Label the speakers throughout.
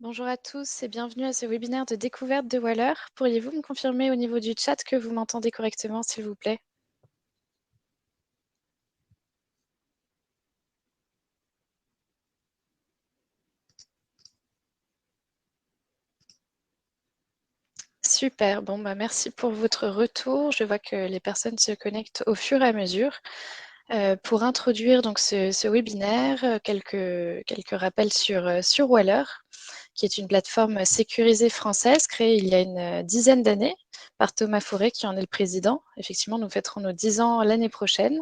Speaker 1: Bonjour à tous et bienvenue à ce webinaire de découverte de Waller. Pourriez-vous me confirmer au niveau du chat que vous m'entendez correctement, s'il vous plaît? Super, bon bah merci pour votre retour. Je vois que les personnes se connectent au fur et à mesure. Pour introduire donc ce webinaire, quelques rappels sur Waller, qui est une plateforme sécurisée française créée il y a une dizaine d'années par Thomas Fauré, qui en est le président. Effectivement, nous fêterons nos 10 ans l'année prochaine.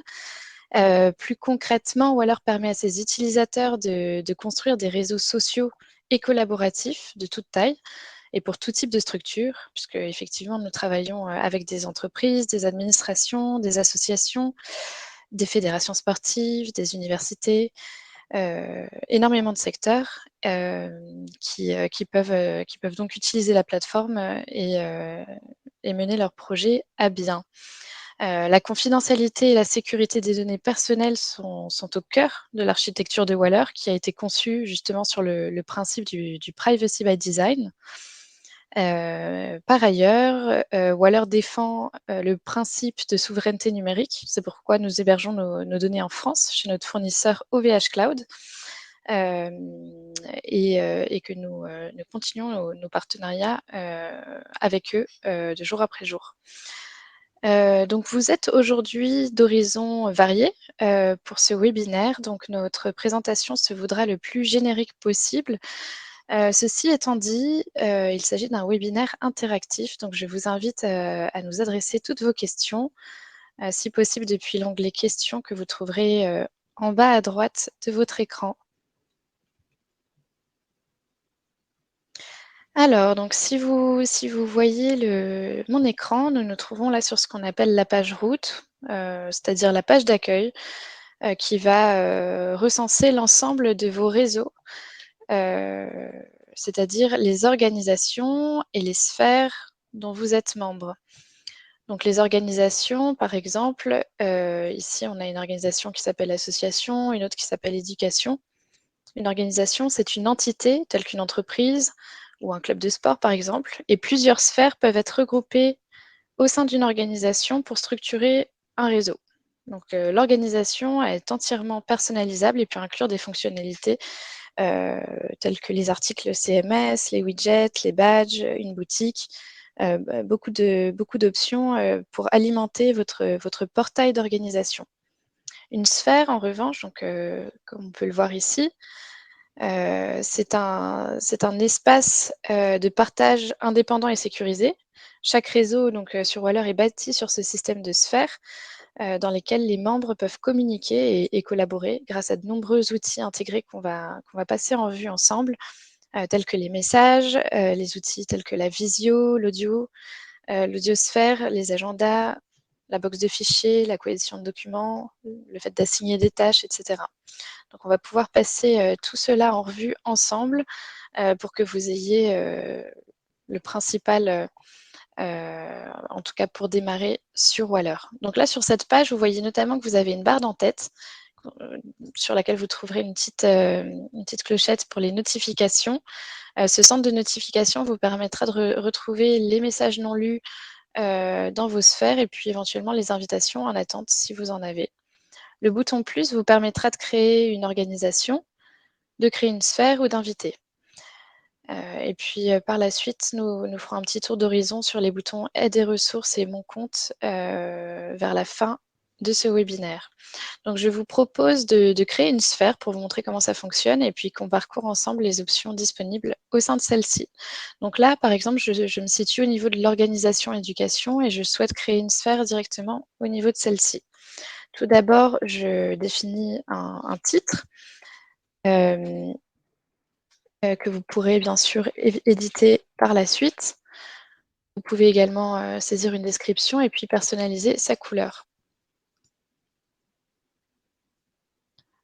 Speaker 1: Plus concrètement, Waller permet à ses utilisateurs de construire des réseaux sociaux et collaboratifs de toute taille et pour tout type de structure, puisque effectivement nous travaillons avec des entreprises, des administrations, des associations, des fédérations sportives, des universités, énormément de secteurs qui peuvent donc utiliser la plateforme et mener leurs projets à bien. La confidentialité et la sécurité des données personnelles sont au cœur de l'architecture de Waller, qui a été conçue justement sur le principe du privacy by design. Par ailleurs, Waller défend, le principe de souveraineté numérique. C'est pourquoi nous hébergeons nos données en France, chez notre fournisseur OVH Cloud, et que nous continuons nos partenariats, avec eux, de jour après jour. Donc vous êtes aujourd'hui d'horizons variés, pour ce webinaire. Donc notre présentation se voudra le plus générique possible. Ceci étant dit, il s'agit d'un webinaire interactif, donc je vous invite, à nous adresser toutes vos questions, si possible depuis l'onglet questions que vous trouverez, en bas à droite de votre écran. Alors donc si vous voyez mon écran, nous nous trouvons là sur ce qu'on appelle la page route, c'est-à-dire la page d'accueil, qui va, recenser l'ensemble de vos réseaux, heu, c'est-à-dire les organisations et les sphères dont vous êtes membre. Donc les organisations, par exemple, ici on a une organisation qui s'appelle association, une autre qui s'appelle éducation. Une organisation, c'est une entité telle qu'une entreprise ou un club de sport, par exemple, et plusieurs sphères peuvent être regroupées au sein d'une organisation pour structurer un réseau. Donc l'organisation est entièrement personnalisable et peut inclure des fonctionnalités telles que les articles CMS, les widgets, les badges, une boutique, beaucoup d'options pour alimenter votre portail d'organisation. Une sphère, en revanche, donc, comme on peut le voir ici, c'est un espace de partage indépendant et sécurisé. Chaque réseau donc, sur Waller est bâti sur ce système de sphères dans lesquelles les membres peuvent communiquer et collaborer grâce à de nombreux outils intégrés qu'on va passer en vue ensemble, tels que les messages, les outils tels que la visio, l'audiosphère, les agendas, la box de fichiers, la cohésion de documents, le fait d'assigner des tâches, et cetera. Donc on va pouvoir passer, tout cela en revue ensemble, pour que vous ayez, le principal, en tout cas pour démarrer sur Waller. Donc là, sur cette page, vous voyez notamment que vous avez une barre d'en-tête, heu, sur laquelle vous trouverez une petite clochette pour les notifications. Ce centre de notification vous permettra de retrouver les messages non lus, dans vos sphères et puis éventuellement les invitations en attente si vous en avez. Le bouton plus vous permettra de créer une organisation, de créer une sphère ou d'inviter. Et puis, par la suite, nous ferons un petit tour d'horizon sur les boutons aide et ressources et mon compte, vers la fin de ce webinaire. Donc je vous propose de créer une sphère pour vous montrer comment ça fonctionne et puis qu'on parcourt ensemble les options disponibles au sein de celle-ci. Donc là, par exemple, je me situe au niveau de l'organisation éducation et je souhaite créer une sphère directement au niveau de celle-ci. Tout d'abord, je définis un titre, hem, que vous pourrez bien sûr éditer par la suite. Vous pouvez également, saisir une description et puis personnaliser sa couleur.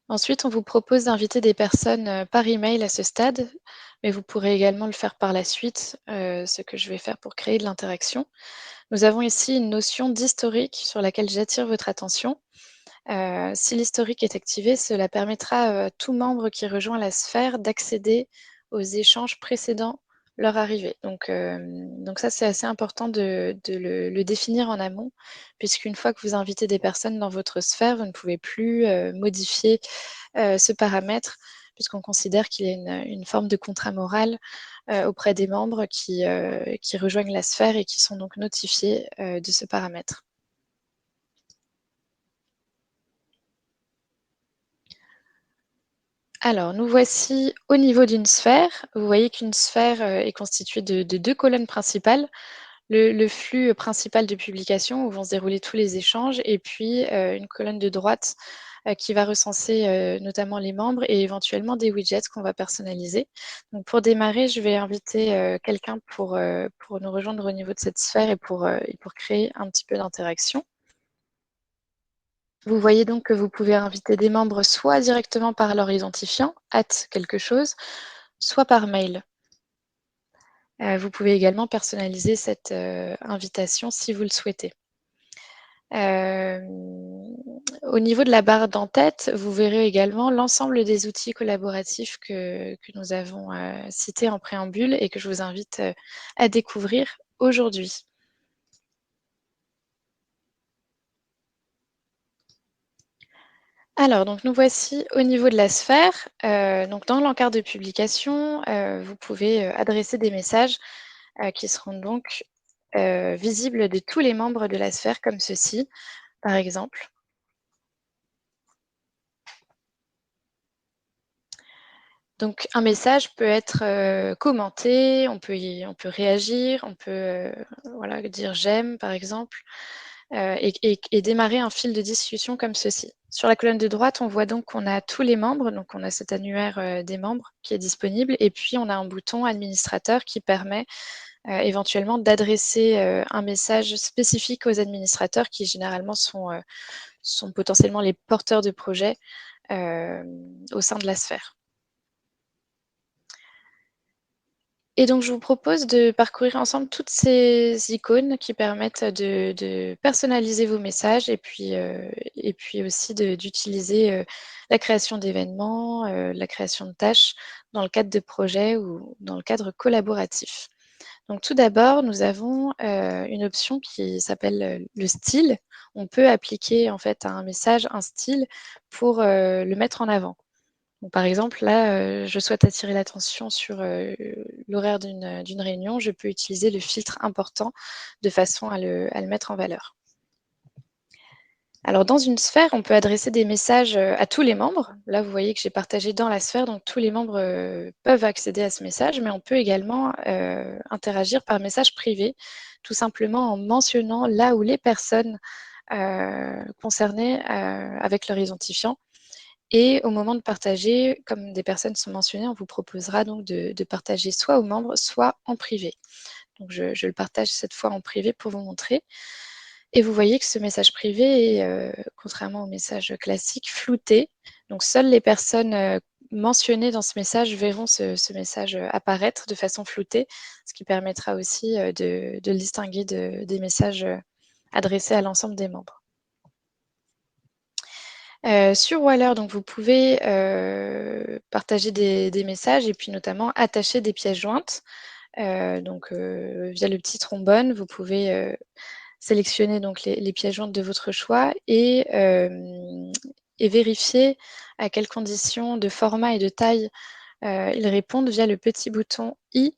Speaker 1: Ensuite, on vous propose d'inviter des personnes, par email à ce stade, mais vous pourrez également le faire par la suite, ce que je vais faire pour créer de l'interaction. Nous avons ici une notion d'historique sur laquelle j'attire votre attention. Si l'historique est activé, cela permettra, à tout membre qui rejoint la sphère d'accéder aux échanges précédant leur arrivée. Donc ça, c'est assez important de le définir en amont, puisqu'une fois que vous invitez des personnes dans votre sphère, vous ne pouvez plus, modifier, ce paramètre, puisqu'on considère qu'il y a une forme de contrat moral, auprès des membres qui rejoignent la sphère et qui sont donc notifiés, de ce paramètre. Alors, nous voici au niveau d'une sphère. Vous voyez qu'une sphère, est constituée de 2 colonnes principales. Le flux principal de publication où vont se dérouler tous les échanges et puis, une colonne de droite, qui va recenser, notamment les membres et éventuellement des widgets qu'on va personnaliser. Donc pour démarrer, je vais inviter, quelqu'un pour nous rejoindre au niveau de cette sphère et pour créer un petit peu d'interaction. Vous voyez donc que vous pouvez inviter des membres soit directement par leur identifiant, quelque chose, soit par mail. Vous pouvez également personnaliser cette, invitation si vous le souhaitez. Hem, Au niveau de la barre d'en-tête, vous verrez également l'ensemble des outils collaboratifs que nous avons, cités en préambule et que je vous invite, à découvrir aujourd'hui. Alors donc nous voici au niveau de la sphère, donc dans l'encart de publication, vous pouvez, adresser des messages, qui seront donc, visibles de tous les membres de la sphère comme ceci, par exemple. Donc un message peut être, commenté, on peut réagir, on peut, voilà, dire «j'aime» par exemple, et démarrer un fil de discussion comme ceci. Sur la colonne de droite, on voit donc qu'on a tous les membres, donc on a cet annuaire, des membres qui est disponible et puis on a un bouton administrateur qui permet, éventuellement d'adresser, un message spécifique aux administrateurs qui généralement sont potentiellement les porteurs de projets, au sein de la sphère. Et donc, je vous propose de parcourir ensemble toutes ces icônes qui permettent de personnaliser vos messages et puis aussi d'utiliser, la création d'événements, la création de tâches dans le cadre de projets ou dans le cadre collaboratif. Donc tout d'abord, nous avons, une option qui s'appelle, le style. On peut appliquer en fait à un message un style pour, le mettre en avant. Donc, par exemple, là, je souhaite attirer l'attention sur, l'horaire d'une réunion. Je peux utiliser le filtre important de façon à le mettre en valeur. Alors dans une sphère, on peut adresser des messages, à tous les membres. Là, vous voyez que j'ai partagé dans la sphère, donc tous les membres, peuvent accéder à ce message, mais on peut également, interagir par message privé, tout simplement en mentionnant là où les personnes, concernées, avec leur identifiant. Et au moment de partager, comme des personnes sont mentionnées, on vous proposera donc de partager soit aux membres, soit en privé. Donc je le partage cette fois en privé pour vous montrer. Et vous voyez que ce message privé est, contrairement au message classique, flouté. Donc seules les personnes, mentionnées dans ce message verront ce message, apparaître de façon floutée, ce qui permettra aussi, de le distinguer des messages, adressés à l'ensemble des membres. Sur Waller, donc vous pouvez, partager des messages et puis notamment attacher des pièces jointes. Via le petit trombone, vous pouvez, sélectionner donc les pièces jointes de votre choix et vérifier à quelles conditions de format et de taille, ils répondent via le petit bouton i,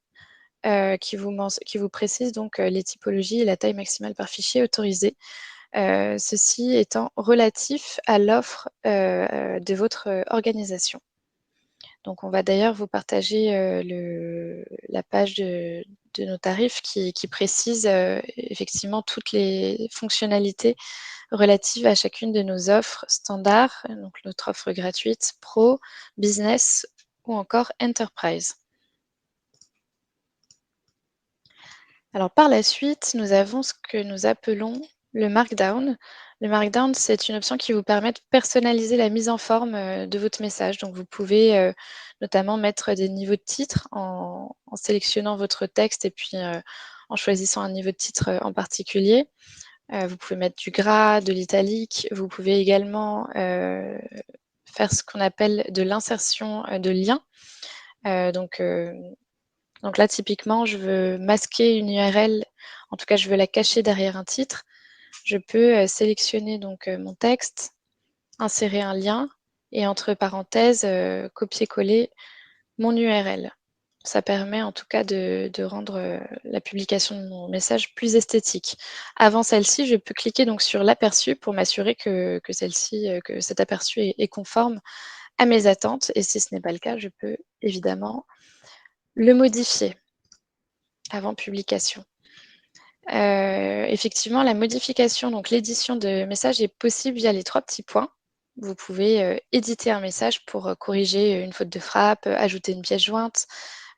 Speaker 1: qui vous précise donc, les typologies et la taille maximale par fichier autorisée. Ceci étant relatif à l'offre, de votre, organisation. Donc on va d'ailleurs vous partager, la page de nos tarifs qui précise, effectivement toutes les fonctionnalités relatives à chacune de nos offres standards, donc notre offre gratuite, pro, business ou encore enterprise. Alors par la suite, nous avons ce que nous appelons le markdown. Le markdown, c'est une option qui vous permet de personnaliser la mise en forme, de votre message. Donc vous pouvez, notamment mettre des niveaux de titre en sélectionnant votre texte et puis, en choisissant un niveau de titre, en particulier. Vous pouvez mettre du gras, de l'italique. Vous pouvez également, faire ce qu'on appelle de l'insertion, de liens. Donc là, typiquement, je veux masquer une URL, en tout cas, je veux la cacher derrière un titre. Je peux, sélectionner donc, mon texte, insérer un lien et entre parenthèses, copier-coller mon URL. Ça permet en tout cas de rendre, la publication de mon message plus esthétique. Avant celle-ci, je peux cliquer donc sur l'aperçu pour m'assurer que celle-ci, que cet aperçu est conforme à mes attentes et si ce n'est pas le cas, je peux évidemment le modifier avant publication. Effectivement, la modification, donc l'édition de messages est possible via les 3 petits points. Vous pouvez, éditer un message pour, corriger une faute de frappe, ajouter une pièce jointe,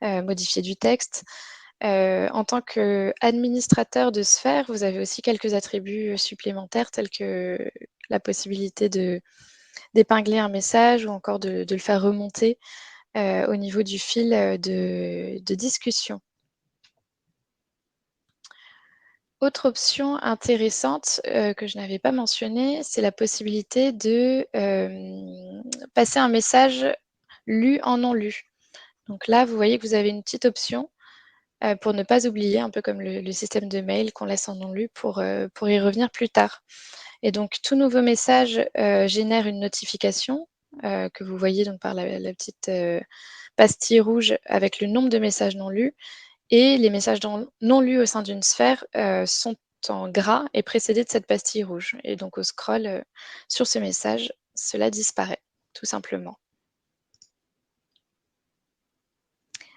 Speaker 1: modifier du texte. En tant qu'administrateur de Sphère, vous avez aussi quelques attributs, supplémentaires tels que la possibilité d'épingler un message ou encore de le faire remonter, au niveau du fil, de discussion. Autre option intéressante, que je n'avais pas mentionnée, c'est la possibilité de, passer un message lu en non lu. Donc là, vous voyez que vous avez une petite option, pour ne pas oublier, un peu comme le système de mail qu'on laisse en non lu pour y revenir plus tard. Et donc tout nouveau message, génère une notification, que vous voyez donc par la petite, pastille rouge avec le nombre de messages non lus. Et les messages non lus au sein d'une sphère, sont en gras et précédés de cette pastille rouge et donc au scroll, sur ce message, cela disparaît, tout simplement.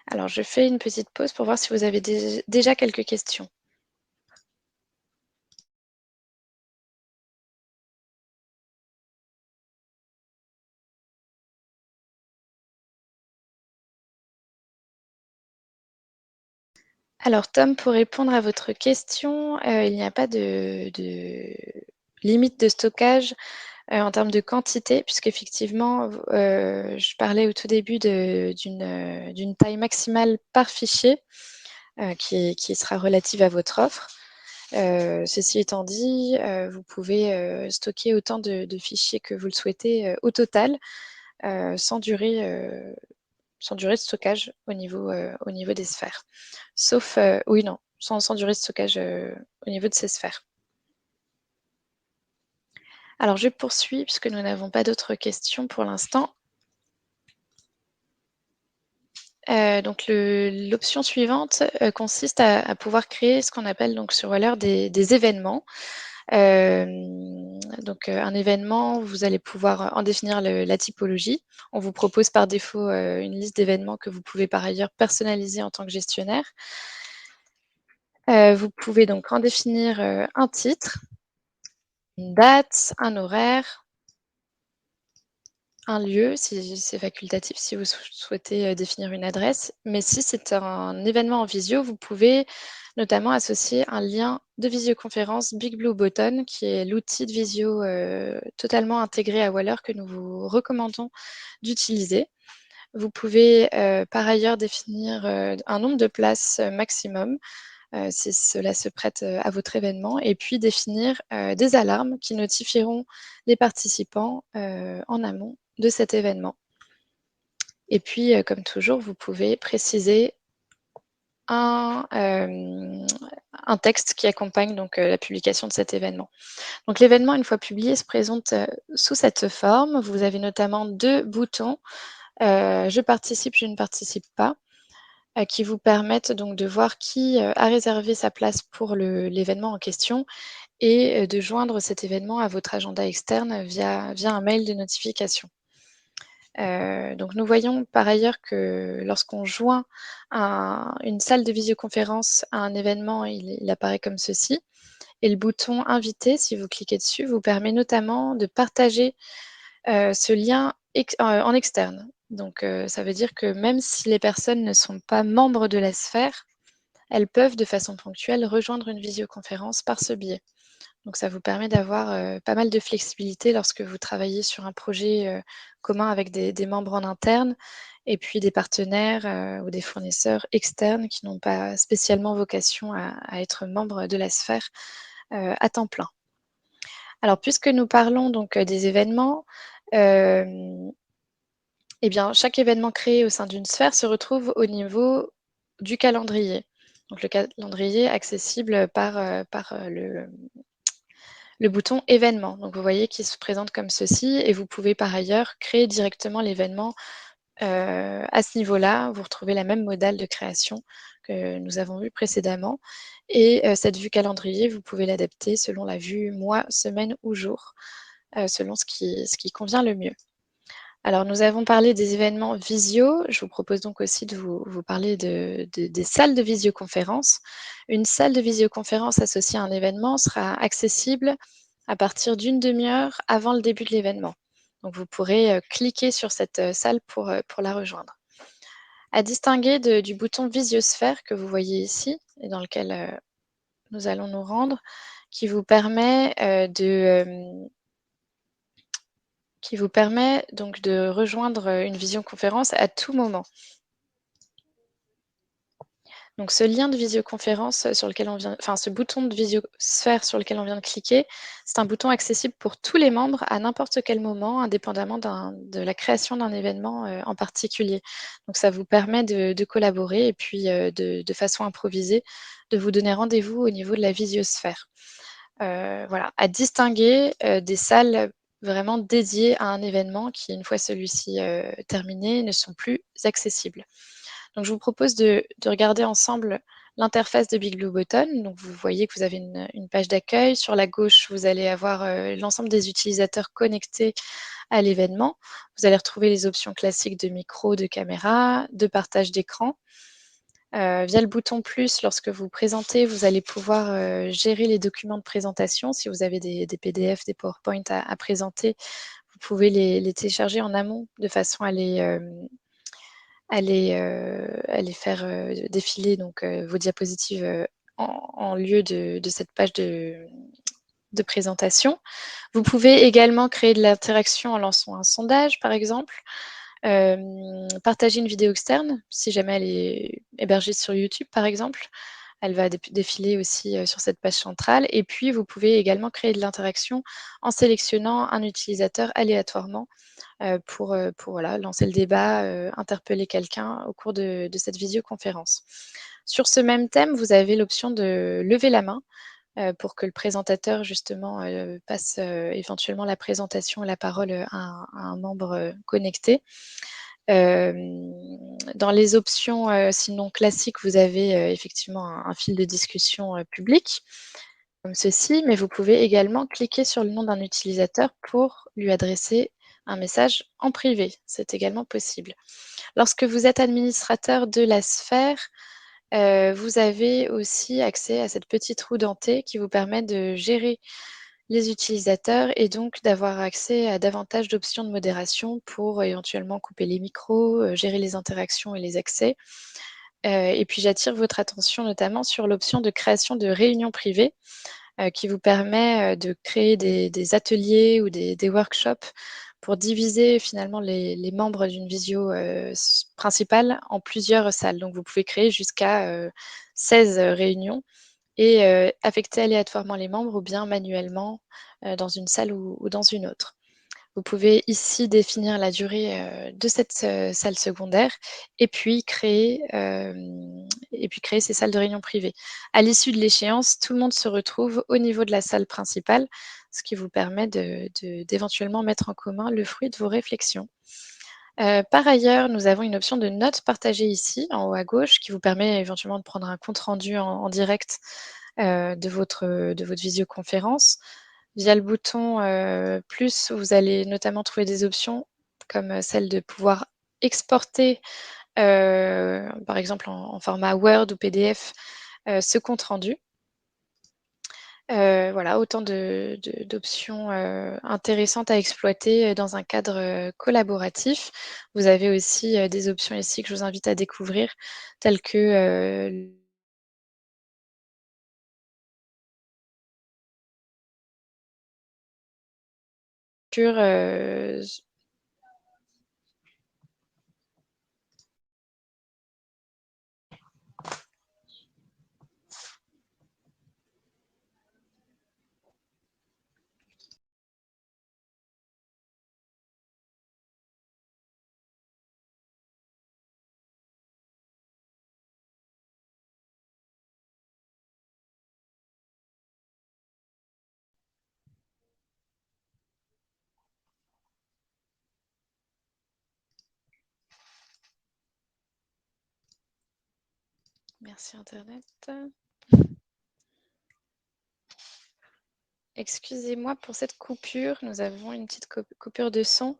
Speaker 1: Alors je fais une petite pause pour voir si vous avez déjà quelques questions. Alors Tom, pour répondre à votre question, il n'y a pas de limite de stockage, en termes de quantité puisqu'effectivement, je parlais au tout début d'une taille maximale par fichier, qui sera relative à votre offre. Ceci étant dit, vous pouvez, stocker autant de fichiers que vous le souhaitez, au total, sans sans durée de stockage au niveau des sphères. Sauf, oui, non, sans durée de stockage, au niveau de ces sphères. Alors je poursuis puisque nous n'avons pas d'autres questions pour l'instant. Donc l'option suivante, consiste à pouvoir créer ce qu'on appelle donc sur Waller des événements. Un événement, vous allez pouvoir en définir la typologie. On vous propose par défaut, une liste d'événements que vous pouvez par ailleurs personnaliser en tant que gestionnaire. Vous pouvez donc en définir, un titre, une date, un horaire, un lieu, si c'est facultatif, si vous souhaitez, définir une adresse. Mais si c'est un événement en visio, vous pouvez notamment associer un lien de visioconférence Big Blue Button, qui est l'outil de visio, totalement intégré à Waller que nous vous recommandons d'utiliser. Vous pouvez, par ailleurs définir, un nombre de places, maximum, si cela se prête, à votre événement et puis définir, des alarmes qui notifieront les participants, en amont de cet événement. Et puis, comme toujours, vous pouvez préciser un, un texte qui accompagne donc, la publication de cet événement. Donc l'événement, une fois publié, se présente, sous cette forme. Vous avez notamment 2 boutons, «Je participe», «Je ne participe pas», qui vous permettent donc de voir qui, a réservé sa place pour l'événement en question et de joindre cet événement à votre agenda externe via un mail de notification. Donc nous voyons par ailleurs que lorsqu'on joint une salle de visioconférence à un événement, il apparaît comme ceci et le bouton «Inviter», si vous cliquez dessus, vous permet notamment de partager, ce lien en externe. Donc ça veut dire que même si les personnes ne sont pas membres de la sphère, elles peuvent de façon ponctuelle rejoindre une visioconférence par ce biais. Donc ça vous permet d'avoir, pas mal de flexibilité lorsque vous travaillez sur un projet, commun avec des membres en interne et puis des partenaires, ou des fournisseurs externes qui n'ont pas spécialement vocation à être membres de la sphère, à temps plein. Alors puisque nous parlons donc, des événements, hem, Eh bien, chaque événement créé au sein d'une sphère se retrouve au niveau du calendrier. Donc le calendrier accessible par le bouton événement. Donc vous voyez qu'il se présente comme ceci et vous pouvez par ailleurs créer directement l'événement à ce niveau-là. Vous retrouvez la même modale de création que nous avons vu précédemment et cette vue calendrier, vous pouvez l'adapter selon la vue mois, semaine ou jour, selon ce qui convient le mieux. Alors, nous avons parlé des événements visio. Je vous propose donc aussi de vous parler des salles de visioconférence. Une salle de visioconférence associée à un événement sera accessible à partir d'une demi-heure avant le début de l'événement. Donc, vous pourrez cliquer sur cette salle pour la rejoindre. À distinguer du bouton Visiosphère que vous voyez ici et dans lequel nous allons nous rendre, qui vous permet donc de rejoindre une visioconférence à tout moment. Donc ce lien de visioconférence sur lequel on vient, enfin ce bouton de visiosphère sur lequel on vient de cliquer, c'est un bouton accessible pour tous les membres à n'importe quel moment, indépendamment de la création d'un événement en particulier. Donc ça vous permet de collaborer et puis de façon improvisée, de vous donner rendez-vous au niveau de la visiosphère. Voilà, à distinguer des salles vraiment dédiées à un événement qui, une fois celui-ci terminé, ne sont plus accessibles. Donc je vous propose de regarder ensemble l'interface de Big Blue Button. Donc vous voyez que vous avez une page d'accueil. Sur la gauche, vous allez avoir l'ensemble des utilisateurs connectés à l'événement. Vous allez retrouver les options classiques de micro, de caméra, de partage d'écran. Via le bouton plus, lorsque vous présentez, vous allez pouvoir gérer les documents de présentation. Si vous avez des PDF, des PowerPoint à présenter, vous pouvez les télécharger en amont de façon à les faire défiler donc, vos diapositives en lieu de cette page de présentation. Vous pouvez également créer de l'interaction en lançant un sondage, par exemple. Partager une vidéo externe, si jamais elle est hébergée sur YouTube, par exemple. Elle va défiler aussi sur cette page centrale. Et puis, vous pouvez également créer de l'interaction en sélectionnant un utilisateur aléatoirement pour voilà, lancer le débat, interpeller quelqu'un au cours de cette visioconférence. Sur ce même thème, vous avez l'option de lever la main pour que le présentateur justement passe éventuellement la présentation et la parole à un membre connecté. Dans les options sinon classiques, vous avez effectivement un fil de discussion public comme ceci, mais vous pouvez également cliquer sur le nom d'un utilisateur pour lui adresser un message en privé. C'est également possible. Lorsque vous êtes administrateur de la sphère, vous avez aussi accès à cette petite roue dentée qui vous permet de gérer les utilisateurs et donc d'avoir accès à davantage d'options de modération pour éventuellement couper les micros, gérer les interactions et les accès. Et puis j'attire votre attention notamment sur l'option de création de réunions privées qui vous permet de créer des ateliers ou des workshops pour diviser finalement les membres d'une visio principale en plusieurs salles. Donc vous pouvez créer jusqu'à 16 réunions et affecter aléatoirement les membres ou bien manuellement dans une salle ou dans une autre. Vous pouvez ici définir la durée de cette salle secondaire et puis créer ces salles de réunion privées. À l'issue de l'échéance, tout le monde se retrouve au niveau de la salle principale, ce qui vous permet d'éventuellement mettre en commun le fruit de vos réflexions. Par ailleurs, nous avons une option de notes partagées ici, en haut à gauche, qui vous permet éventuellement de prendre un compte rendu en direct de votre visioconférence. Via le bouton plus, vous allez notamment trouver des options comme celle de pouvoir exporter, par exemple en format Word ou PDF, ce compte rendu. Voilà, autant d'options intéressantes à exploiter dans un cadre collaboratif. Vous avez aussi des options ici que je vous invite à découvrir, telles que sur, Merci internet. Excusez-moi pour cette coupure, nous avons une petite coupure de son.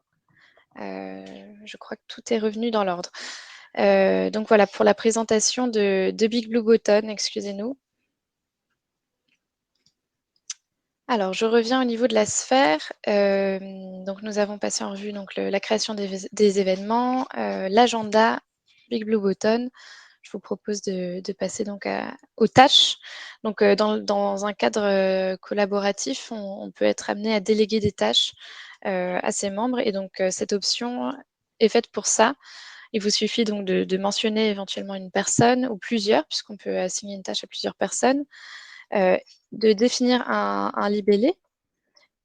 Speaker 1: Je crois que tout est revenu dans l'ordre. Donc voilà pour la présentation de Big Blue Button, excusez-nous. Alors je reviens au niveau de la sphère. Donc nous avons passé en revue donc la création des événements, l'agenda, Big Blue Button. Je vous propose de passer donc aux tâches. Donc dans un cadre collaboratif, on peut être amené à déléguer des tâches à ses membres et donc cette option est faite pour ça. Il vous suffit donc de mentionner éventuellement une personne ou plusieurs, puisqu'on peut assigner une tâche à plusieurs personnes, euh, de définir un libellé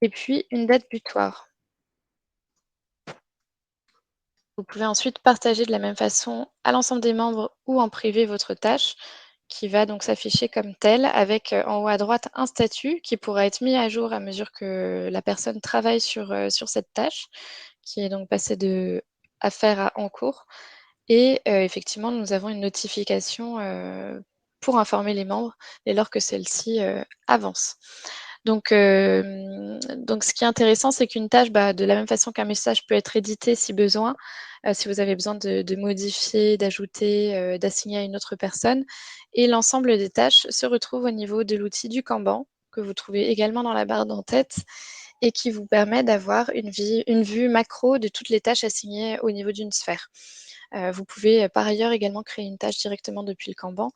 Speaker 1: et puis une date butoir. Vous pouvez ensuite partager de la même façon à l'ensemble des membres ou en privé votre tâche qui va donc s'afficher comme telle avec en haut à droite un statut qui pourra être mis à jour à mesure que la personne travaille sur cette tâche qui est donc passée de à faire à en cours. Et effectivement, nous avons une notification pour informer les membres dès lors que celle-ci avance. Donc ce qui est intéressant, c'est qu'une tâche, de la même façon qu'un message peut être édité si besoin, si vous avez besoin de modifier, d'ajouter, d'assigner à une autre personne. Et l'ensemble des tâches se retrouve au niveau de l'outil du Kanban, que vous trouvez également dans la barre d'en-tête et qui vous permet d'avoir une vue macro de toutes les tâches assignées au niveau d'une sphère. Vous pouvez par ailleurs également créer une tâche directement depuis le Kanban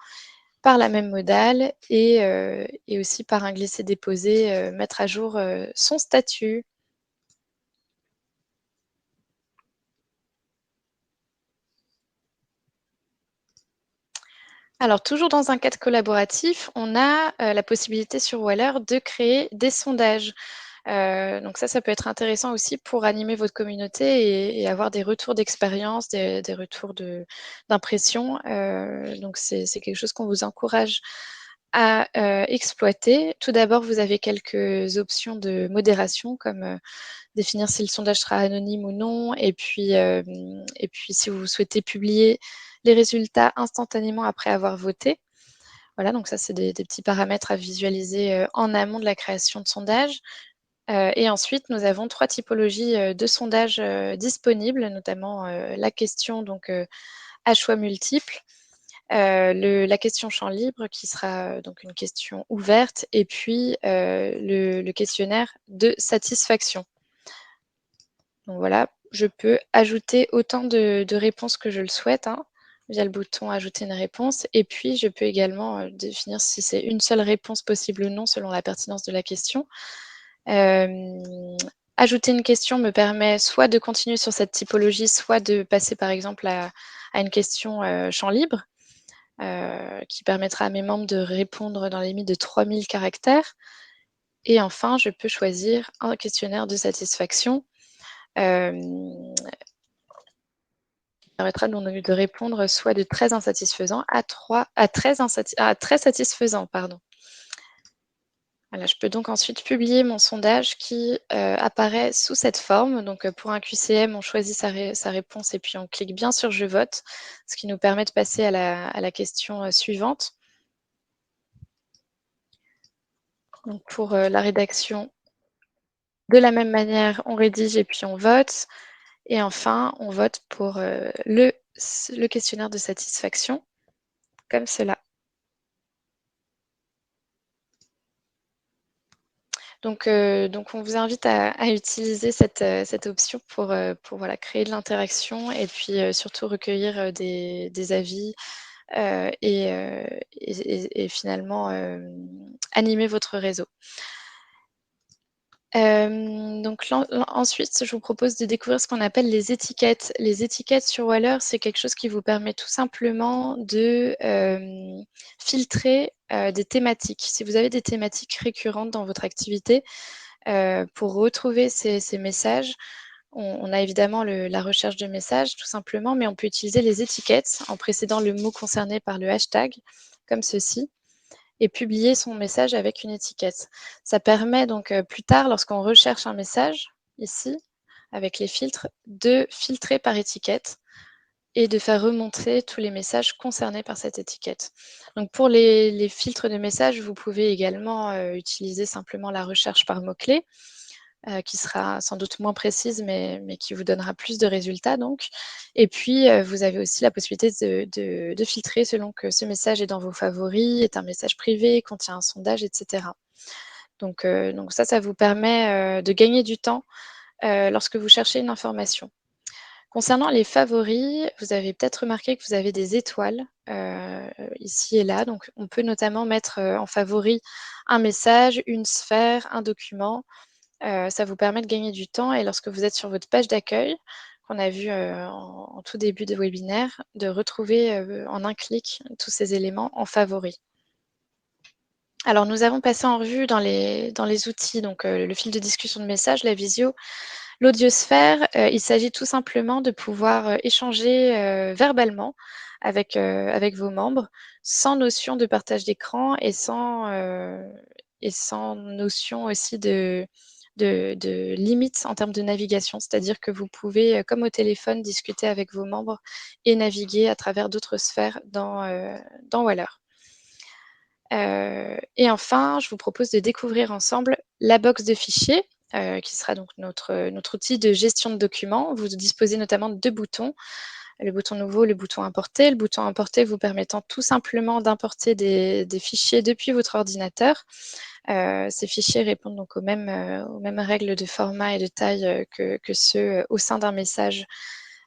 Speaker 1: par la même modale et aussi par un glisser-déposer, mettre à jour son statut. Alors toujours dans un cadre collaboratif, on a la possibilité sur Waller de créer des sondages. Donc ça peut être intéressant aussi pour animer votre communauté et avoir des retours d'expérience, des retours d'impression. Donc c'est quelque chose qu'on vous encourage à exploiter. Tout d'abord, vous avez quelques options de modération comme définir si le sondage sera anonyme ou non, et puis si vous souhaitez publier les résultats instantanément après avoir voté. Voilà, donc ça, c'est des petits paramètres à visualiser en amont de la création de sondage. Et ensuite, nous avons 3 typologies de sondages disponibles, notamment la question donc, à choix multiples, la question champ libre qui sera donc une question ouverte, et puis le questionnaire de satisfaction. Donc voilà, je peux ajouter autant de réponses que je le souhaite via le bouton ajouter une réponse, et puis je peux également définir si c'est une seule réponse possible ou non selon la pertinence de la question. Ajouter une question me permet soit de continuer sur cette typologie, soit de passer par exemple à une question champ libre, qui permettra à mes membres de répondre dans les limites de 3000 caractères. Et enfin, je peux choisir un questionnaire de satisfaction qui permettra donc de répondre soit de très insatisfaisant à très satisfaisant, pardon. Voilà, je peux donc ensuite publier mon sondage qui apparaît sous cette forme. Donc pour un QCM, on choisit sa réponse et puis on clique bien sur Je vote, ce qui nous permet de passer à la question suivante. Donc pour la rédaction, de la même manière, on rédige et puis on vote. Et enfin, on vote pour le questionnaire de satisfaction, comme cela. Donc on vous invite à utiliser cette option pour voilà, créer de l'interaction et puis surtout recueillir des avis et finalement animer votre réseau. Donc ensuite, je vous propose de découvrir ce qu'on appelle les étiquettes. Les étiquettes sur Waller, c'est quelque chose qui vous permet tout simplement de filtrer des thématiques. Si vous avez des thématiques récurrentes dans votre activité, pour retrouver ces messages, on a évidemment la recherche de messages tout simplement, mais on peut utiliser les étiquettes en précédant le mot concerné par le hashtag, comme ceci, et publier son message avec une étiquette. Ça permet donc plus tard, lorsqu'on recherche un message, ici, avec les filtres, de filtrer par étiquette. et de faire remonter tous les messages concernés par cette étiquette. Donc pour les filtres de messages, vous pouvez également, utiliser simplement la recherche par mots-clés, qui sera sans doute moins précise, mais qui vous donnera plus de résultats donc. Et puis, vous avez aussi la possibilité de filtrer selon que ce message est dans vos favoris, est un message privé, contient un sondage, et cetera. Donc ça vous permet, de gagner du temps, lorsque vous cherchez une information. Concernant les favoris, vous avez peut-être remarqué que vous avez des étoiles, ici et là. Donc on peut notamment mettre, en favori un message, une sphère, un document. Ça vous permet de gagner du temps et lorsque vous êtes sur votre page d'accueil, qu'on a vu, en tout début de webinaire, de retrouver, en un clic tous ces éléments en favoris. Alors nous avons passé en revue dans les outils, donc le fil de discussion de messages, la visio, l'audiosphère. Il s'agit tout simplement de pouvoir, échanger, verbalement avec vos membres, sans notion de partage d'écran et sans notion aussi de limite en termes de navigation. C'est-à-dire que vous pouvez, comme au téléphone, discuter avec vos membres et naviguer à travers d'autres sphères dans Waller. Et enfin, je vous propose de découvrir ensemble la box de fichiers, qui sera donc notre outil de gestion de documents. Vous disposez notamment de 2 boutons, le bouton nouveau, le bouton importer. Le bouton importer vous permettant tout simplement d'importer des fichiers depuis votre ordinateur. Ces fichiers répondent donc aux mêmes règles de format et de taille, que ceux, au sein d'un message,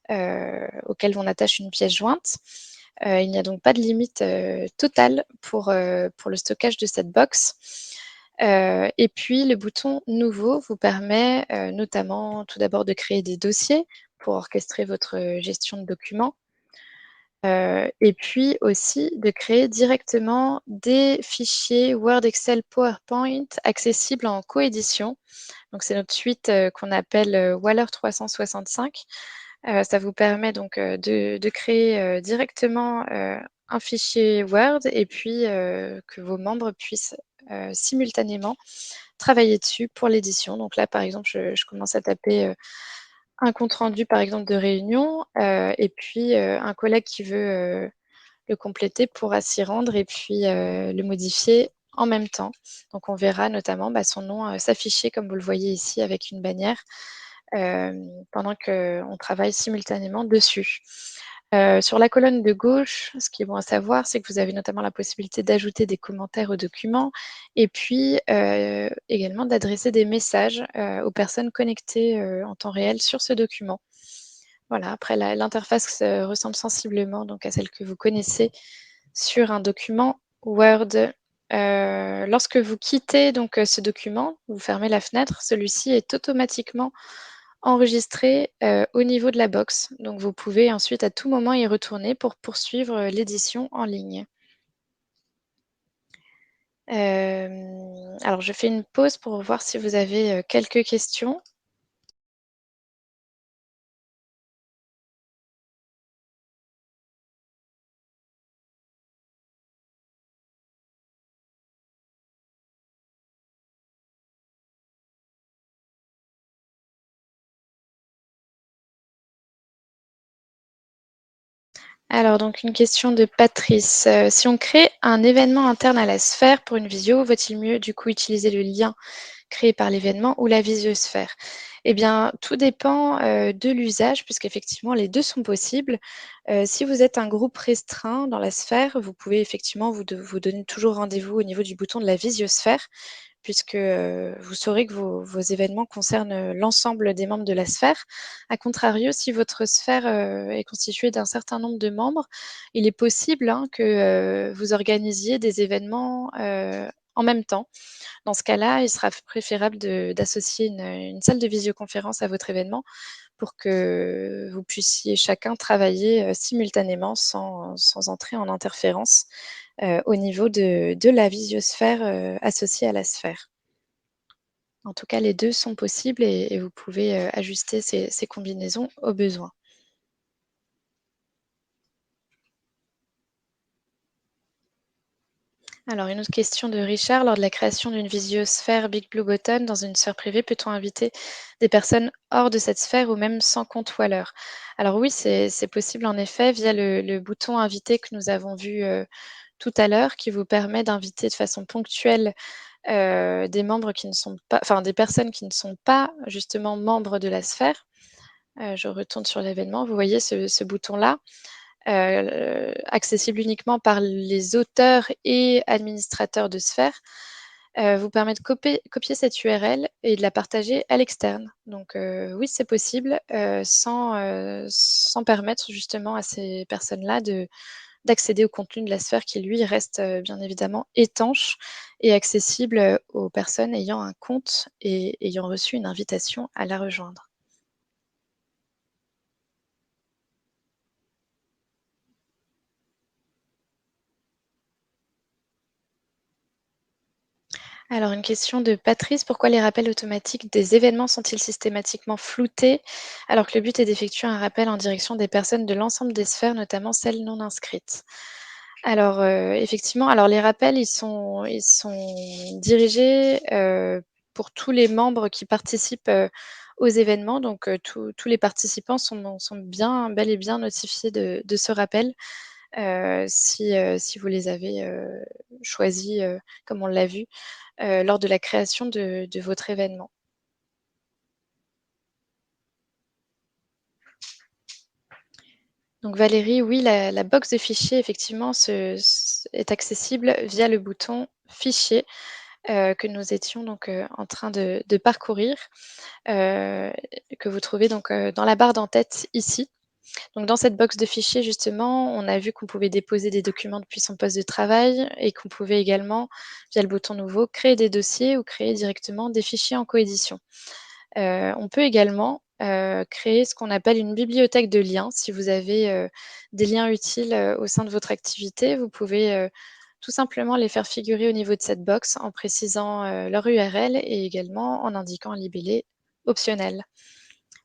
Speaker 1: auquel on attache une pièce jointe. Il n'y a donc pas de limite, totale pour le stockage de cette box. Et puis le bouton nouveau vous permet, notamment tout d'abord de créer des dossiers pour orchestrer votre, gestion de documents. Et puis aussi de créer directement des fichiers Word, Excel, PowerPoint accessibles en coédition. Donc c'est notre suite, qu'on appelle, Waller 365. Ça vous permet donc, de créer, directement, un fichier Word et puis, que vos membres puissent, simultanément travailler dessus pour l'édition. Donc là, par exemple, je commence à taper, un compte rendu, par exemple, de réunion, et puis, un collègue qui veut, le compléter pourra s'y rendre et puis, le modifier en même temps. Donc on verra notamment, son nom, s'afficher comme vous le voyez ici avec une bannière, pendant qu'on travaille simultanément dessus. Sur la colonne de gauche, ce qui est bon à savoir, c'est que vous avez notamment la possibilité d'ajouter des commentaires au document et puis, également d'adresser des messages, aux personnes connectées, en temps réel sur ce document. Voilà, après l'interface, ressemble sensiblement donc à celle que vous connaissez sur un document Word. Lorsque vous quittez donc, ce document, vous fermez la fenêtre, celui-ci est automatiquement enregistré, au niveau de la box. Donc vous pouvez ensuite à tout moment y retourner pour poursuivre, l'édition en ligne. Alors je fais une pause pour voir si vous avez, quelques questions. Alors donc une question de Patrice, si on crée un événement interne à la sphère pour une visio, vaut-il mieux du coup utiliser le lien créé par l'événement ou la visiosphère? Eh bien, tout dépend, de l'usage puisqu'effectivement les 2 sont possibles. Si vous êtes un groupe restreint dans la sphère, vous pouvez effectivement vous donner toujours rendez-vous au niveau du bouton de la visiosphère puisque, vous saurez que vos événements concernent, l'ensemble des membres de la sphère. A contrario, si votre sphère, est constituée d'un certain nombre de membres, il est possible, hein, que, vous organisiez des événements, en même temps. Dans ce cas-là, il sera préférable d'associer une salle de visioconférence à votre événement pour que vous puissiez chacun travailler, simultanément sans entrer en interférence, au niveau de la visiosphère, associée à la sphère. En tout cas, les 2 sont possibles et vous pouvez, ajuster ces combinaisons au besoin. Alors, une autre question de Richard. Lors de la création d'une visiosphère Big Blue Button dans une sphère privée, peut-on inviter des personnes hors de cette sphère ou même sans compte Waller? Alors oui, c'est possible en effet via le bouton inviter que nous avons vu tout à l'heure, qui vous permet d'inviter de façon ponctuelle des membres qui ne sont pas, enfin des personnes qui ne sont pas justement membres de la sphère. Je retourne sur l'événement. Vous voyez ce bouton-là, accessible uniquement par les auteurs et administrateurs de sphères, vous permet de copier cette URL et de la partager à l'externe. Donc oui, c'est possible, sans permettre justement à ces personnes-là d'accéder au contenu de la sphère qui, lui, reste, bien évidemment étanche et accessible, aux personnes ayant un compte et ayant reçu une invitation à la rejoindre. Alors, une question de Patrice: «Pourquoi les rappels automatiques des événements sont-ils systématiquement floutés, alors que le but est d'effectuer un rappel en direction des personnes de l'ensemble des sphères, notamment celles non inscrites?» Alors, effectivement, alors les rappels, ils sont dirigés, pour tous les membres qui participent, aux événements. Donc, tous les participants sont bien bel et bien notifiés de ce rappel, si vous les avez, choisis, comme on l'a vu, lors de la création de votre événement. Donc Valérie, oui, la box de fichiers effectivement est accessible via le bouton «Fichier», que nous étions donc, en train de parcourir, heu, que vous trouvez donc, dans la barre d'en-tête ici. Donc dans cette box de fichiers justement, on a vu qu'on pouvait déposer des documents depuis son poste de travail et qu'on pouvait également, via le bouton «Nouveau», créer des dossiers ou créer directement des fichiers en coédition. On peut également, créer ce qu'on appelle une bibliothèque de liens. Si vous avez, des liens utiles, au sein de votre activité, vous pouvez, tout simplement les faire figurer au niveau de cette box en précisant, leur URL et également en indiquant un libellé optionnel.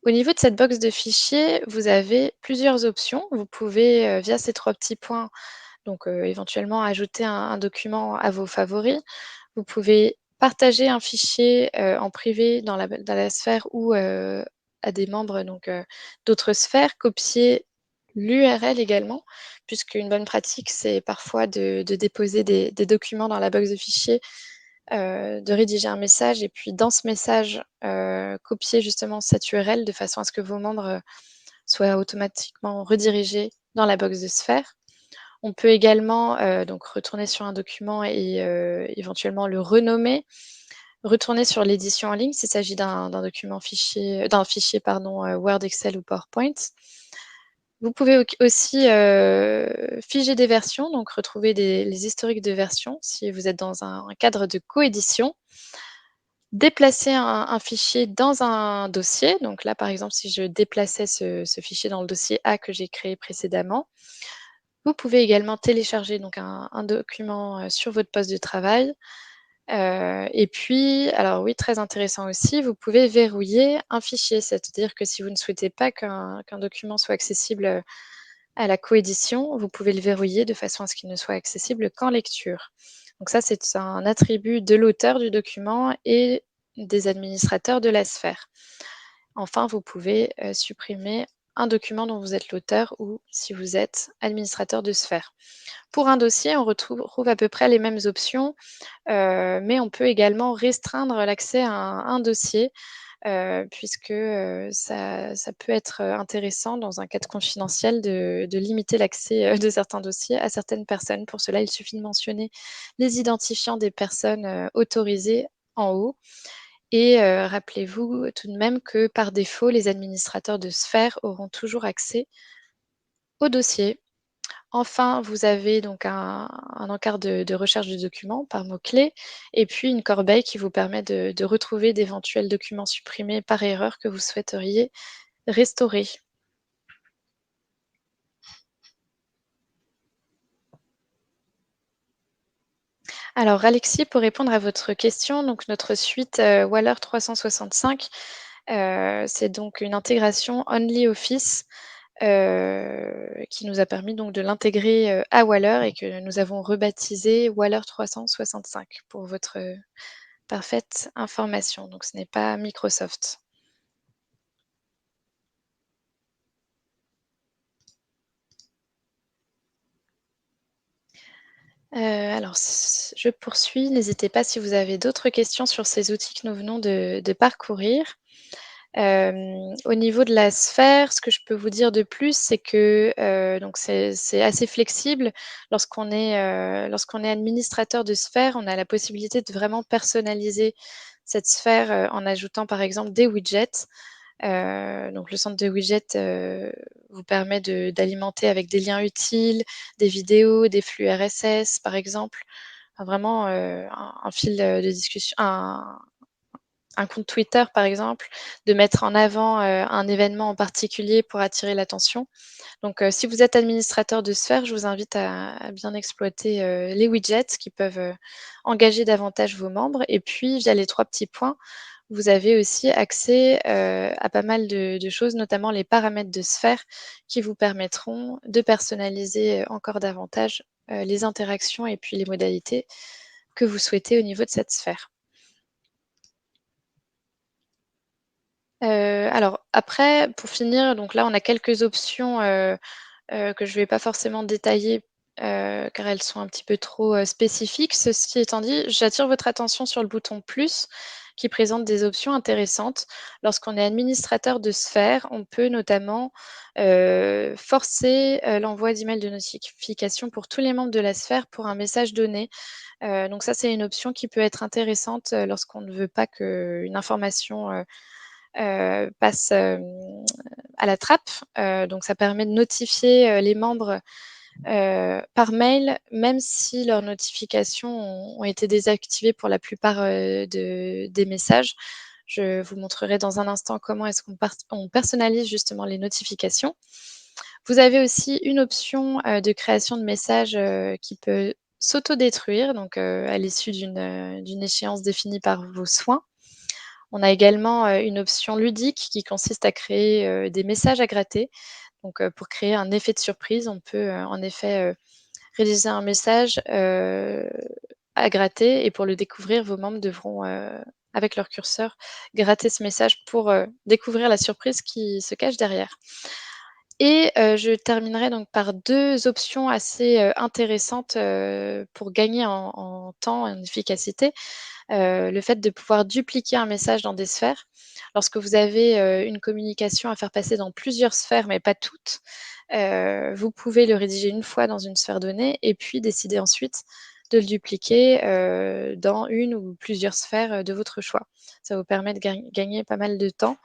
Speaker 1: Au niveau de cette box de fichiers, vous avez plusieurs options. Vous pouvez, via ces 3 petits points, donc éventuellement ajouter un document à vos favoris. Vous pouvez partager un fichier, en privé dans la sphère ou à des membres donc d'autres sphères, copier l'URL également, puisqu'une bonne pratique, c'est parfois de déposer des documents dans la box de fichiers, de rédiger un message et puis dans ce message, copier justement cette URL de façon à ce que vos membres, soient automatiquement redirigés dans la box de sphère. On peut également, donc retourner sur un document et éventuellement le renommer. Retourner sur l'édition en ligne s'il s'agit d'un fichier pardon, Word, Excel ou PowerPoint. Vous pouvez aussi, figer des versions, donc retrouver les historiques de versions si vous êtes dans un cadre de coédition. Déplacer un fichier dans un dossier, donc là, par exemple, si je déplaçais ce fichier dans le dossier A que j'ai créé précédemment. Vous pouvez également télécharger donc un document, sur votre poste de travail, et puis alors oui, très intéressant aussi, vous pouvez verrouiller un fichier. C'est-à-dire que si vous ne souhaitez pas qu'un document soit accessible, à la coédition, vous pouvez le verrouiller de façon à ce qu'il ne soit accessible qu'en lecture. Donc ça, c'est un attribut de l'auteur du document et des administrateurs de la sphère. Enfin, vous pouvez, supprimer un document dont vous êtes l'auteur ou si vous êtes administrateur de sphère. Pour un dossier, on retrouve à peu près les mêmes options, mais on peut également restreindre l'accès à un dossier, puisque, ça peut être, intéressant dans un cadre confidentiel de limiter l'accès, de certains dossiers à certaines personnes. Pour cela, il suffit de mentionner les identifiants des personnes, autorisées en haut et rappelez-vous tout de même que par défaut, les administrateurs de sphère auront toujours accès au dossier. Enfin, vous avez donc un encart de recherche de documents par mots-clés et puis une corbeille qui vous permet de retrouver d'éventuels documents supprimés par erreur que vous souhaiteriez restaurer. Alors Alexis, pour répondre à votre question, donc notre suite, Waller 365, c'est donc une intégration Only Office, qui nous a permis donc de l'intégrer, à Waller et que nous avons rebaptisé Waller 365 pour votre, parfaite information. Donc ce n'est pas Microsoft. Alors je poursuis. N'hésitez pas si vous avez d'autres questions sur ces outils que nous venons de parcourir. Au niveau de la sphère, ce que je peux vous dire de plus, c'est que, donc c'est assez flexible. Lorsqu'on est administrateur de sphère, on a la possibilité de vraiment personnaliser cette sphère, en ajoutant par exemple des widgets. Donc le centre de widgets, vous permet d'alimenter avec des liens utiles, des vidéos, des flux RSS par exemple. Enfin vraiment, un fil, de discussion, un compte Twitter, par exemple, de mettre en avant, un événement en particulier pour attirer l'attention. Donc, si vous êtes administrateur de sphère, je vous invite à bien exploiter, les widgets qui peuvent, engager davantage vos membres et puis via les 3 petits points, vous avez aussi accès, à pas mal de choses, notamment les paramètres de sphère qui vous permettront de personnaliser, encore davantage, les interactions et puis les modalités que vous souhaitez au niveau de cette sphère. Alors après, pour finir, donc là, on a quelques options, que je ne vais pas forcément détailler, car elles sont un petit peu trop, spécifiques. Ceci étant dit, j'attire votre attention sur le bouton plus, qui présente des options intéressantes. Lorsqu'on est administrateur de sphère, on peut notamment, forcer, l'envoi d'emails de notification pour tous les membres de la sphère pour un message donné. Donc ça, c'est une option qui peut être intéressante, lorsqu'on ne veut pas qu'une information, passe, à la trappe. Donc ça permet de notifier, les membres, par mail, même si leurs notifications ont été désactivées pour la plupart, des messages. Je vous montrerai dans un instant comment est-ce on personnalise justement les notifications. Vous avez aussi une option, de création de messages, qui peut s'autodétruire, donc à l'issue d'une échéance définie par vos soins. On a également, une option ludique qui consiste à créer, des messages à gratter. Donc, pour créer un effet de surprise, on peut, en effet, rédiger un message, à gratter et pour le découvrir, vos membres devront, avec leur curseur, gratter ce message pour, découvrir la surprise qui se cache derrière. Et je terminerai donc par 2 options assez, intéressantes, pour gagner en temps et en efficacité. Le fait de pouvoir dupliquer un message dans des sphères. Lorsque vous avez, une communication à faire passer dans plusieurs sphères, mais pas toutes, vous pouvez le rédiger une fois dans une sphère donnée et puis décider ensuite de le dupliquer, dans une ou plusieurs sphères, de votre choix. Ça vous permet de gagner pas mal de temps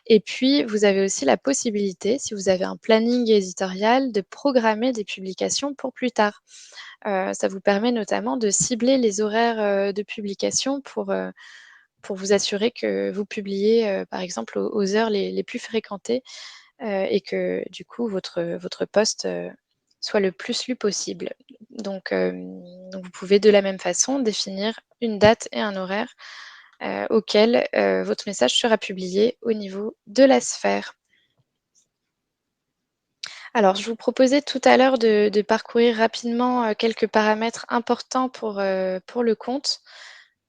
Speaker 1: et puis vous avez aussi la possibilité, si vous avez un planning éditorial, de programmer des publications pour plus tard. Ça vous permet notamment de cibler les horaires, de publication pour vous assurer que vous publiez, par exemple aux heures les plus fréquentées, et que du coup votre post, soit le plus lu possible. Donc vous pouvez de la même façon définir une date et un horaire, auquel, votre message sera publié au niveau de la sphère. Alors, je vous proposais tout à l'heure de parcourir rapidement, quelques paramètres importants pour le compte.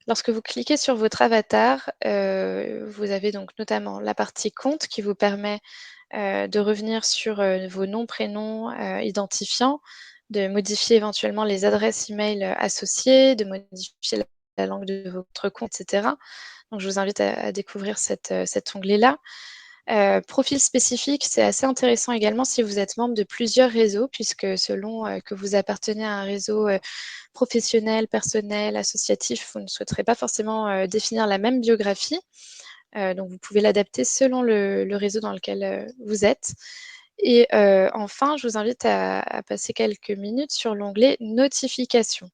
Speaker 1: Lorsque vous cliquez sur votre avatar, vous avez donc notamment la partie compte qui vous permet, de revenir sur, vos noms, prénoms, identifiants, de modifier éventuellement les adresses email, associées, de modifier la langue de votre compte et cetera. Donc je vous invite à découvrir cet onglet-là. Profil spécifique, c'est assez intéressant également si vous êtes membre de plusieurs réseaux puisque selon, que vous appartenez à un réseau, professionnel, personnel, associatif, vous ne souhaiterez pas forcément, définir la même biographie. Donc vous pouvez l'adapter selon le réseau dans lequel, vous êtes et enfin, je vous invite à passer quelques minutes sur l'onglet notifications.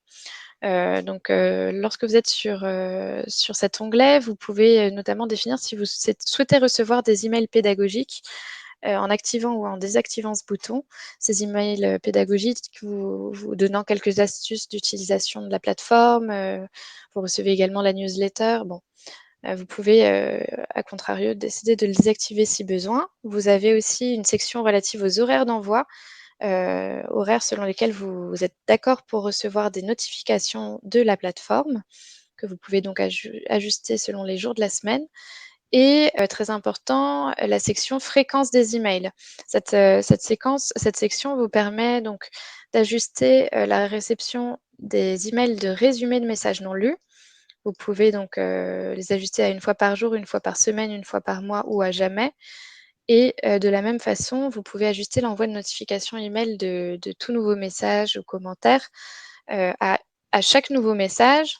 Speaker 1: Lorsque vous êtes sur cet onglet, vous pouvez, notamment définir si vous souhaitez recevoir des emails pédagogiques, en activant ou en désactivant ce bouton. Ces emails, pédagogiques vous donnant quelques astuces d'utilisation de la plateforme, vous recevez également la newsletter. Bon, Vous pouvez, à contrario, décider de le désactiver si besoin. Vous avez aussi une section relative aux horaires d'envoi, horaires selon lesquels vous êtes d'accord pour recevoir des notifications de la plateforme, que vous pouvez donc ajuster selon les jours de la semaine. Et très important, la section fréquence des emails. Cette section vous permet donc d'ajuster, la réception des emails de résumé de messages non lus. Vous pouvez donc, les ajuster à 1 fois par jour, 1 fois par semaine, 1 fois par mois ou à jamais. Et de la même façon, vous pouvez ajuster l'envoi de notifications email de tout nouveau message ou commentaire, à chaque nouveau message,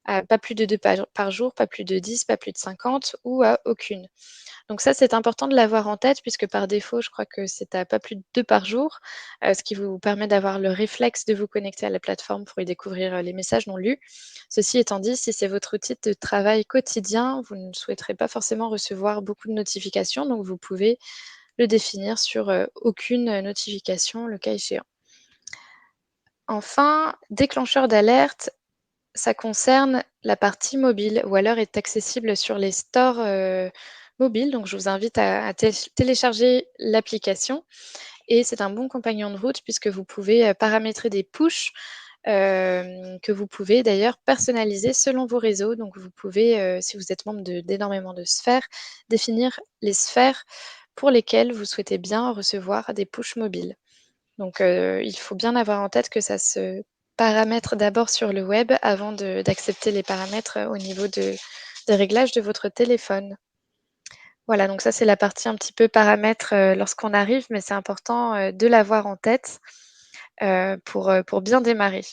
Speaker 1: à pas plus de 2 par jour, pas plus de 10, pas plus de 50 ou à aucune. Donc ça, c'est important de l'avoir en tête puisque par défaut, je crois que c'est à pas plus de 2 par jour, ce qui vous permet d'avoir le réflexe de vous connecter à la plateforme pour y découvrir, les messages non lus. Ceci étant dit, si c'est votre outil de travail quotidien, vous ne souhaiterez pas forcément recevoir beaucoup de notifications, donc vous pouvez le définir sur, aucune, notification, le cas échéant. Enfin, déclencheur d'alerte, ça concerne la partie mobile ou alors est accessible sur les stores, mobiles. Donc je vous invite à télécharger l'application et c'est un bon compagnon de route puisque vous pouvez, paramétrer des pushs, que vous pouvez d'ailleurs personnaliser selon vos réseaux. Donc vous pouvez, si vous êtes membre d'énormément de sphères, définir les sphères pour lesquelles vous souhaitez bien recevoir des pushs mobiles. Donc il faut bien avoir en tête que ça se paramètre d'abord sur le web avant d'accepter les paramètres, au niveau des réglages de votre téléphone. Voilà, donc ça, c'est la partie un petit peu paramètres, lorsqu'on arrive, mais c'est important, de l'avoir en tête, pour bien démarrer.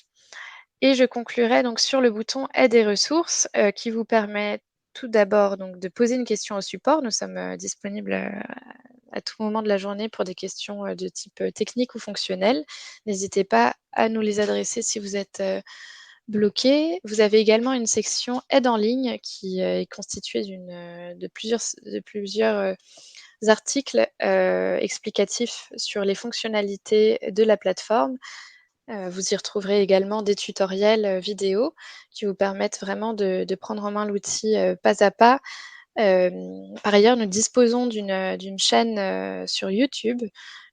Speaker 1: Et je conclurai donc sur le bouton aide et ressources, qui vous permet tout d'abord donc de poser une question au support. Nous sommes, disponibles, à tout moment de la journée pour des questions, de type, technique ou fonctionnel. N'hésitez pas à nous les adresser si vous êtes, bloqué. Vous avez également une section aide en ligne qui, est constituée de plusieurs, articles, explicatifs sur les fonctionnalités de la plateforme. Vous y retrouverez également des tutoriels, vidéo qui vous permettent vraiment de prendre en main l'outil, pas à pas. Par ailleurs, nous disposons d'une chaîne, sur YouTube,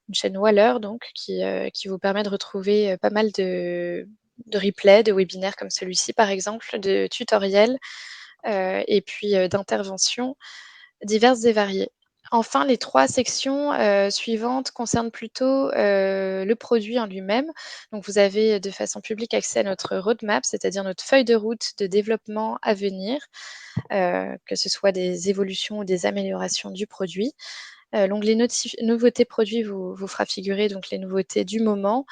Speaker 1: une chaîne Waller donc qui vous permet de retrouver, pas mal de replays, de webinaires comme celui-ci par exemple, de tutoriels, et puis, d'interventions diverses et variées. Enfin, les 3 sections, suivantes concernent plutôt, le produit en lui-même. Donc vous avez, de façon publique accès à notre roadmap, c'est-à-dire notre feuille de route de développement à venir, que ce soit des évolutions ou des améliorations du produit. L'onglet nouveautés produits vous fera figurer donc les nouveautés du moment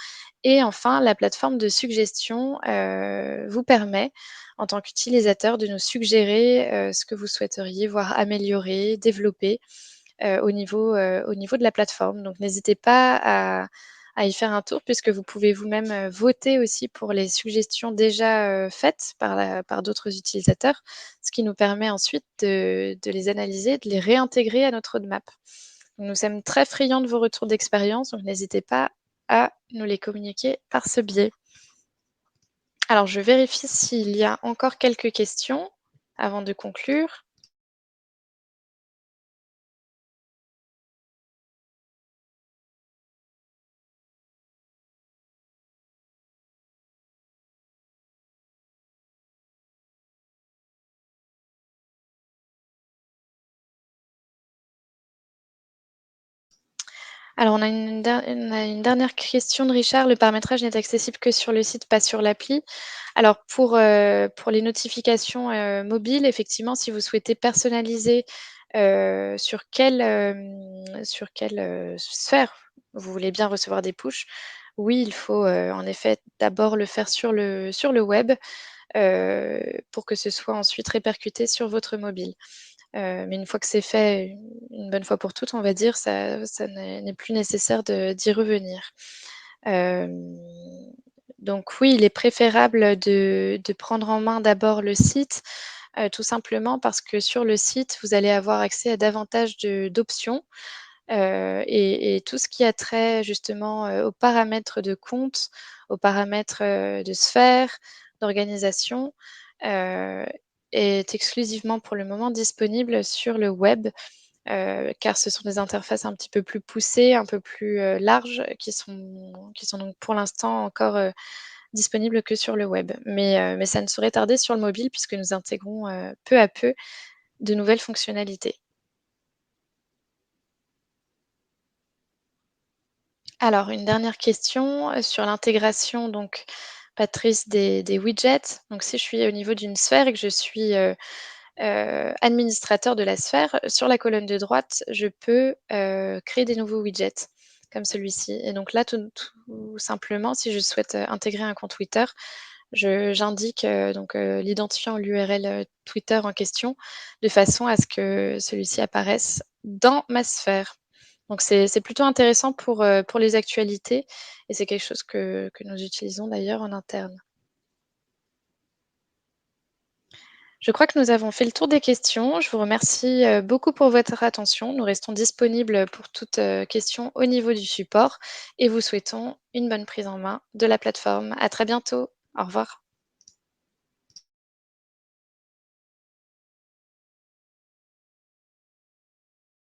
Speaker 1: et enfin la plateforme de suggestion, vous permet en tant qu'utilisateur de nous suggérer, ce que vous souhaiteriez voir améliorer, développer, au niveau de la plateforme. Donc n'hésitez pas à y faire un tour puisque vous pouvez vous-même, voter aussi pour les suggestions déjà, faites par d'autres utilisateurs, ce qui nous permet ensuite de les analyser, de les réintégrer à notre roadmap. Nous sommes très friands de vos retours d'expérience, donc n'hésitez pas à nous les communiquer par ce biais. Alors je vérifie s'il y a encore quelques questions avant de conclure. Alors on a une dernière question de Richard: «Le paramétrage n'est accessible que sur le site, pas sur l'appli». Alors pour les notifications, mobiles, effectivement, si vous souhaitez personnaliser, sur quelle, sphère vous voulez bien recevoir des pushs, oui, il faut, en effet d'abord le faire sur le web, pour que ce soit ensuite répercuté sur votre mobile. Mais une fois que c'est fait, une bonne fois pour toutes, on va dire, ça n'est plus nécessaire d'y revenir. Hem, donc oui, il est préférable de prendre en main d'abord le site, tout simplement parce que sur le site, vous allez avoir accès à davantage d'options, et tout ce qui a trait justement, aux paramètres de compte, aux paramètres, de sphère, d'organisation, heu est exclusivement pour le moment disponible sur le web, car ce sont des interfaces un petit peu plus poussées, un peu plus, larges qui sont donc pour l'instant encore, disponibles que sur le web. Mais ça ne saurait tarder sur le mobile puisque nous intégrons, peu à peu de nouvelles fonctionnalités. Alors une dernière question, sur l'intégration donc Patrice des widgets. Donc si je suis au niveau d'une sphère et que je suis, administrateur de la sphère, sur la colonne de droite, je peux, créer des nouveaux widgets comme celui-ci et donc là, tout simplement, si je souhaite, intégrer un compte Twitter, j'indique, donc, l'identifiant ou l'URL, Twitter en question, de façon à ce que celui-ci apparaisse dans ma sphère. Donc c'est plutôt intéressant pour les actualités et c'est quelque chose que nous utilisons d'ailleurs en interne. Je crois que nous avons fait le tour des questions. Je vous remercie, beaucoup pour votre attention. Nous restons disponibles pour toute, question au niveau du support et vous souhaitons une bonne prise en main de la plateforme. À très bientôt. Au revoir.